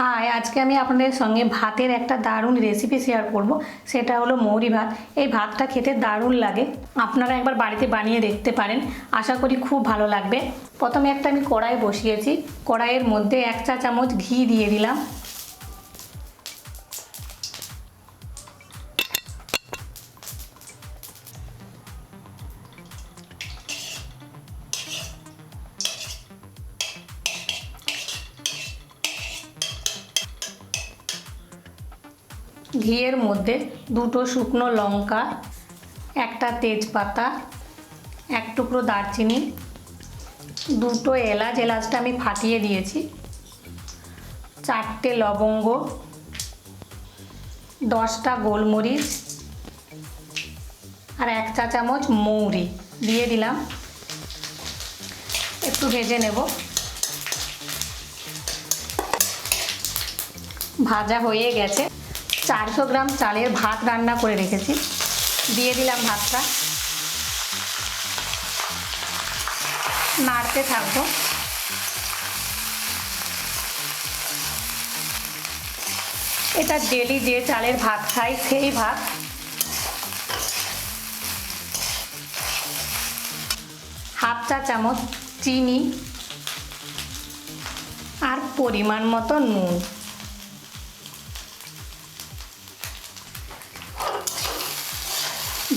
High, আজকে আমি আপনাদের সঙ্গে ভাতের একটা দারুণ রেসিপি শেয়ার করব। সেটা হলো মৌরি ভাত। এই ভাতটা খেতে দারুণ লাগে, আপনারা একবার বাড়িতে বানিয়ে দেখতে পারেন, আশা করি খুব ভালো লাগবে। প্রথমে একটা আমি কড়াই বসিয়েছি, কড়াইয়ের মধ্যে 1 চা চামচ ঘি দিয়ে দিলাম। ঘিয়ের মধ্যে 2টো শুকনো লঙ্কা, একটা তেজপাতা, 1 টুকরো দারচিনি, 2টো এলাচ, এলাচটা আমি ফাটিয়ে দিয়েছি, 4টে লবঙ্গ, 10টা গোলমরিচ আর 1 চা চামচ মৌরি দিয়ে দিলাম। একটু ভেজে নেব। ভাজা হয়ে গেছে। 400 গ্রাম চালের ভাত রান্না করে রেখেছি, দিয়ে দিলাম ভাতটা, নাড়তে থাকবো। এটা ডেলি যে চালের ভাত খাই সেই ভাত। হাফ চা চামচ চিনি আর পরিমাণ মতো নুন।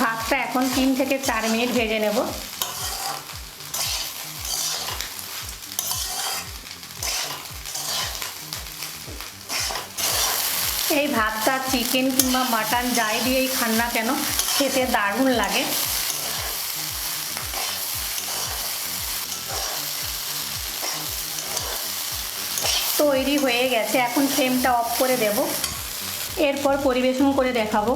ভাতটা এখন 3 থেকে 4 মিনিট ভেজে নেব। এই ভাতটা চিকেন কিংবা মাটন যাই দিয়েই খান না কেন, খেতে দারুণ লাগে। তৈরি হয়ে গেছে, এখন ফ্লেমটা অফ করে দেব। এরপর পরিবেশন করে দেখাবো।